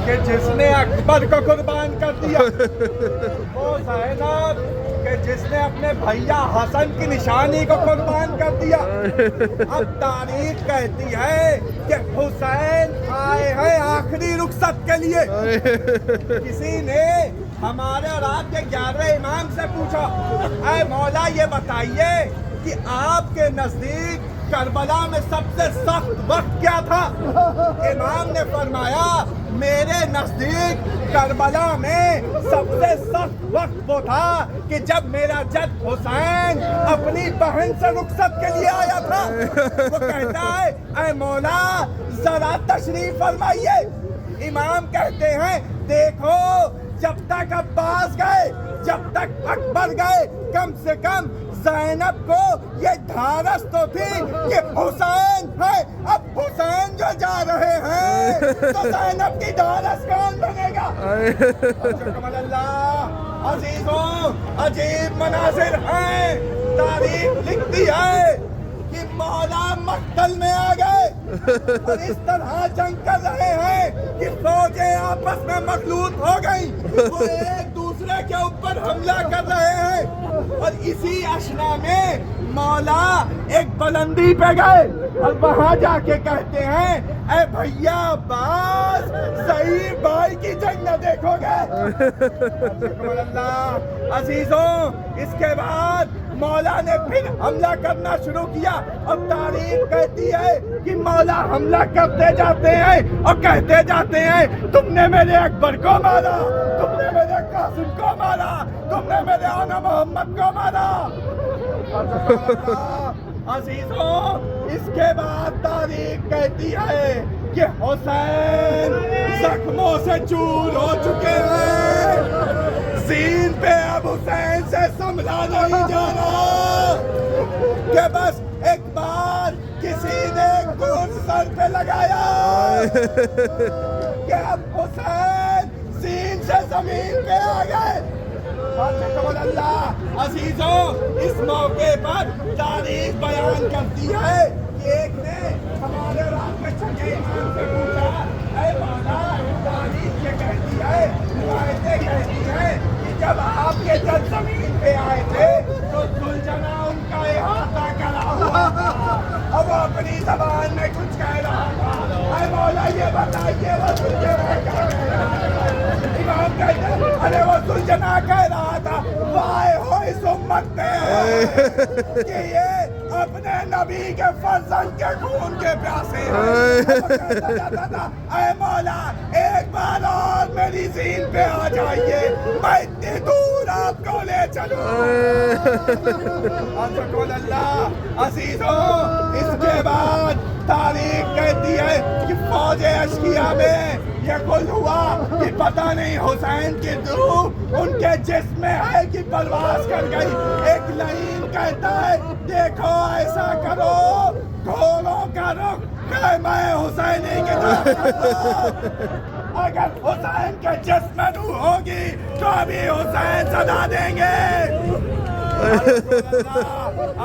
کہ جس نے اکبر کو قربان کر دیا، وہ زینب کہ جس نے اپنے بھیا حسن کی نشانی کو قربان کر دیا۔ اب تاریخ کہتی ہے کہ حسین آئے ہیں آخری رخصت کے لیے۔ کسی نے ہمارے اور آپ کے 11 امام سے پوچھا، اے مولا یہ بتائیے کہ آپ کے نزدیک کربلا میں سب سے سخت وقت کیا تھا؟ امام نے فرمایا، میرے نزدیک کربلا میں سب سے سخت وقت وہ تھا کہ جب میرا جد حسین اپنی بہن سے رخصت کے لیے آیا تھا۔ وہ کہتا ہے، اے مولا ذرا تشریف فرمائیے۔ امام کہتے ہیں، دیکھو جب تک عباس گئے، جب تک اکبر گئے، کم سے کم زینب کو یہ دھارس تو تھی کہ حسین ہے۔ اب حسین جو جا رہے ہیں تو زینب کی دھارس کون بنے گا؟ اللہ عزیزوں، عجیب مناظر ہیں۔ تاریخ لکھتی ہے کہ مولا مقتل میں آ گئے اور اس طرح جنگ کر رہے ہیں کہ فوجیں آپس میں مخلوط ہو گئیں، وہ ایک دوسرے کے اوپر حملہ کر رہے ہیں۔ اور اسی اشنا میں مولا ایک بلندی پہ گئے اور وہاں جا کے کہتے ہیں، اے بھیا عباس ضعیف بھائی کی جنگ نہ دیکھو گے۔ اللہ عزیزوں، اس کے بعد مولا نے پھر حملہ کرنا شروع کیا اور تاریخ کہتی ہے کہ مولا حملہ کرتے جاتے ہیں اور کہتے جاتے ہیں، تم نے میرے اکبر کو مارا، تم نے میرے قاسم کو مارا، تم نے میرے آنا محمد کو مارا۔ عزیزوں، اس کے بعد تاریخ کہتی ہے کہ حسین زخموں سے چور ہو چکے ہیں، زین پہ اب حسین سے سنبھلا نہیں جا رہا کہ بس ایک بار کسی نے گرد سر پہ لگایا کہ اب حسین زین سے زمین پہ آ گئے۔ اللہ عزیزوں، اس موقع پر تاریخ بیان کرتی ہے کہ ایک نے ہمارے رات میں چھٹے امام سے پوچھا، اے مولا تاریخ یہ کہتی ہے، روایتیں کہتی ہیں کہ جب آپ کے جد زمین پہ آئے تھے تو ذوالجنا ان کا احاطہ کرا ہوا تھا، اب وہ اپنی زبان میں کچھ کہہ رہا تھا۔ اے مولا یہ بتائیے وہ ذوالجنا کیا کہہ رہا تھا؟ امام کہتے ہیں، ارے وہ ذوالجنا کہہ رہا تھا، وائے ہو اس امت پہ کہ یہ اپنے نبی کے فرزند کے خون کے پیاسے ہیں۔ اے مولا ایک بار اور میری زین پہ آ جائیے، میں اتنی دور آپ کو لے چلوں۔ اللہ عزیزوں، اس کے بعد تاریخ کہتی ہے کہ فوج اشکیا میں یہ کل ہوا کہ پتہ نہیں حسین کی روح ان کے جسم میں ہے کہ پرواز کر گئی۔ ایک لعین کہتا ہے، دیکھو ایسا کرو گھوڑوں کا رخ کہ میں حسینی کی طرف، اگر حسین کے جسم میں روح ہوگی تو ابھی حسین صدا دیں گے۔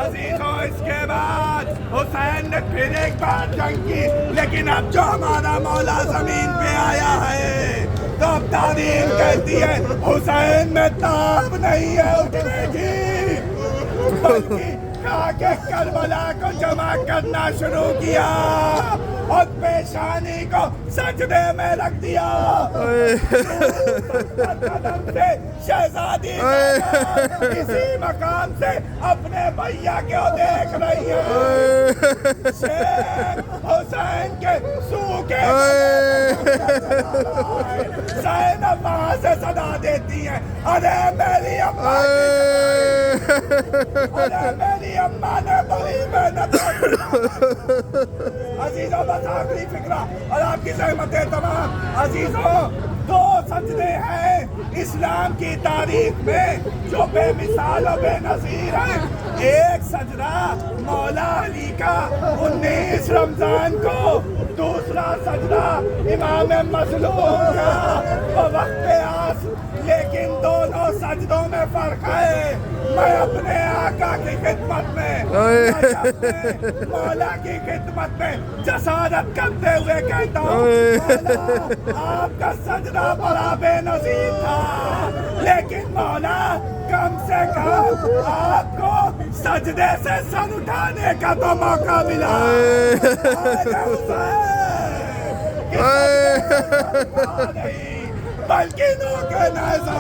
عزیزوں، اس کے بعد حسین نے پھر ایک بار جنگ کی، لیکن اب جو ہمارا مولا زمین پہ آیا ہے تو اب تاریخ کہتی ہے حسین میں تاب نہیں ہے اٹھنے کی، بلکہ خاک کربلا کو جمع کرنا شروع کیا اور پیشانی کو سجدے میں رکھ دیا۔ قدم سے شہزادی اسی مقام سے اپنے بھیا کو دیکھ رہی ہے، شیر حسین کے سوکھے زینب وہاں سے صدا دیتی ہے، ارے میری اماں، ارے میری اماں نے بڑی محنت۔ عزیزوں، بس آخری فکرہ اور آپ کی زحمتیں تمام۔ عزیزوں، دو سجدے ہیں اسلام کی تاریخ میں جو بے مثال و بے نظیر ہیں۔ ایک سجدہ مولا علی کا 19 رمضان کو دوسرا سجدہ امام مظلوم کا وہ وقت آس، لیکن دونوں سجدوں میں فرق ہے۔ میں اپنے آقا کی خدمت میں، میں اپنے مولا کی خدمت میں جسارت کرتے ہوئے کہتا ہوں مولا آپ کا سجدہ بڑا بے نظیر تھا، لیکن مولا کم سے کم آپ کو سجدے سے سر اٹھانے کا تو موقع ملا۔ بلکہ نو کے نیزہ